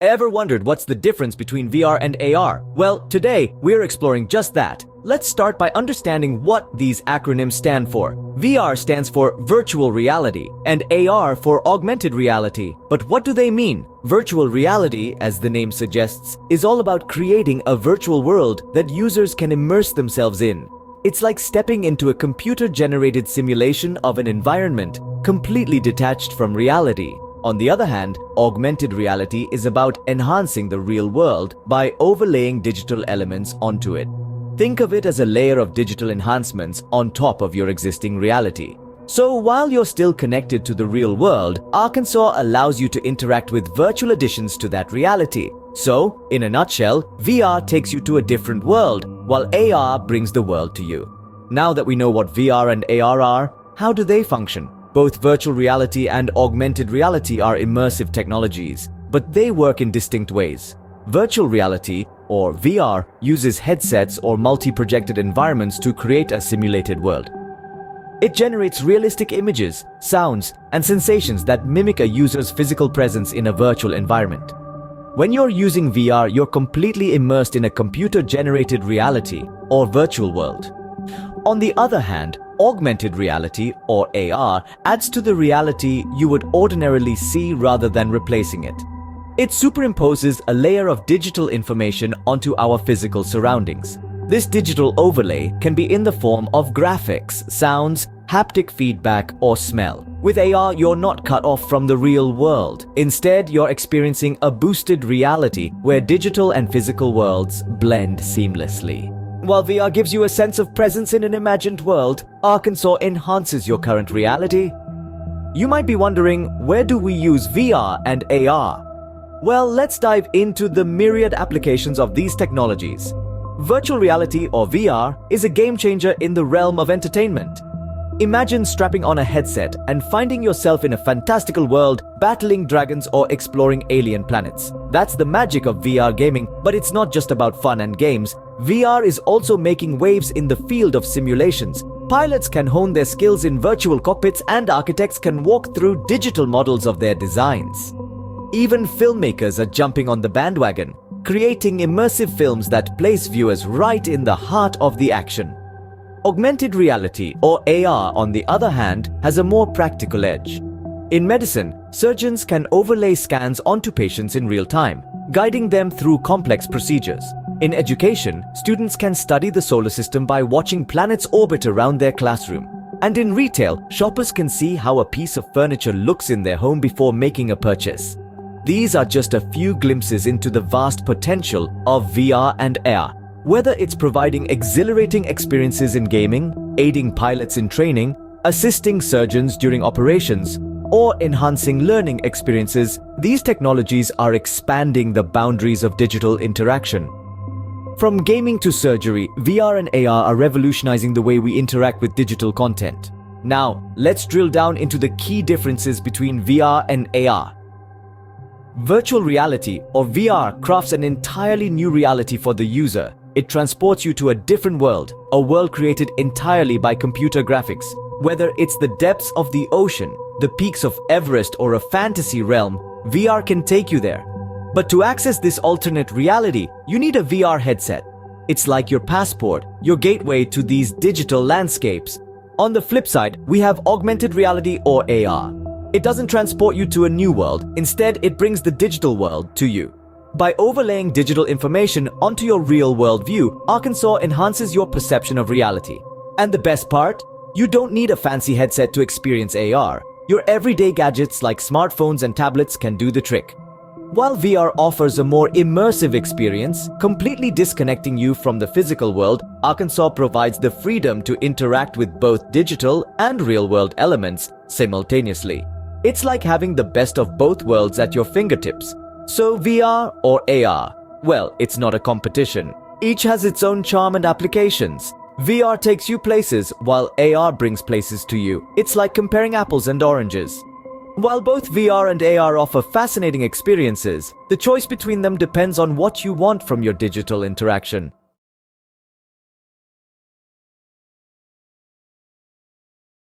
Ever wondered what's the difference between VR and AR? Well, today we're exploring just that. Let's start by understanding what these acronyms stand for. VR stands for virtual reality and AR for augmented reality. But what do they mean? Virtual reality, as the name suggests, is all about creating a virtual world that users can immerse themselves in. It's like stepping into a computer-generated simulation of an environment, completely detached from reality. On the other hand, augmented reality is about enhancing the real world by overlaying digital elements onto it. Think of it as a layer of digital enhancements on top of your existing reality. So while you're still connected to the real world, Arkansas allows you to interact with virtual additions to that reality. So, in a nutshell, VR takes you to a different world, while AR brings the world to you. Now that we know what VR and AR are, how do they function? Both virtual reality and augmented reality are immersive technologies, but they work in distinct ways. Virtual reality, or VR, uses headsets or multi-projected environments to create a simulated world. It generates realistic images, sounds, and sensations that mimic a user's physical presence in a virtual environment. When you're using VR, you're completely immersed in a computer-generated reality or virtual world. On the other hand, augmented reality, or AR, adds to the reality you would ordinarily see rather than replacing it. It superimposes a layer of digital information onto our physical surroundings. This digital overlay can be in the form of graphics, sounds, haptic feedback, or smell. With AR, you're not cut off from the real world. Instead, you're experiencing a boosted reality where digital and physical worlds blend seamlessly. While VR gives you a sense of presence in an imagined world, Arkansas enhances your current reality. You might be wondering, where do we use VR and AR? Well, let's dive into the myriad applications of these technologies. Virtual reality, or VR, is a game changer in the realm of entertainment. Imagine strapping on a headset and finding yourself in a fantastical world, battling dragons or exploring alien planets. That's the magic of VR gaming, but it's not just about fun and games. VR is also making waves in the field of simulations. Pilots can hone their skills in virtual cockpits, and architects can walk through digital models of their designs. Even filmmakers are jumping on the bandwagon, creating immersive films that place viewers right in the heart of the action. Augmented reality, or AR, on the other hand, has a more practical edge. In medicine, surgeons can overlay scans onto patients in real time, guiding them through complex procedures. In education, students can study the solar system by watching planets orbit around their classroom. And in retail, shoppers can see how a piece of furniture looks in their home before making a purchase. These are just a few glimpses into the vast potential of VR and AR. Whether it's providing exhilarating experiences in gaming, aiding pilots in training, assisting surgeons during operations, or enhancing learning experiences, these technologies are expanding the boundaries of digital interaction. From gaming to surgery, VR and AR are revolutionizing the way we interact with digital content. Now, let's drill down into the key differences between VR and AR. Virtual reality, or VR, crafts an entirely new reality for the user. It transports you to a different world, a world created entirely by computer graphics. Whether it's the depths of the ocean, the peaks of Everest, or a fantasy realm, VR can take you there. But to access this alternate reality, you need a VR headset. It's like your passport, your gateway to these digital landscapes. On the flip side, we have augmented reality, or AR. It doesn't transport you to a new world. Instead, it brings the digital world to you. By overlaying digital information onto your real-world view, Arkansas enhances your perception of reality. And the best part? You don't need a fancy headset to experience AR. Your everyday gadgets like smartphones and tablets can do the trick. While VR offers a more immersive experience, completely disconnecting you from the physical world, Arkansas provides the freedom to interact with both digital and real-world elements simultaneously. It's like having the best of both worlds at your fingertips. So VR or AR? Well, it's not a competition. Each has its own charm and applications. VR takes you places, while AR brings places to you. It's like comparing apples and oranges. While both VR and AR offer fascinating experiences, the choice between them depends on what you want from your digital interaction.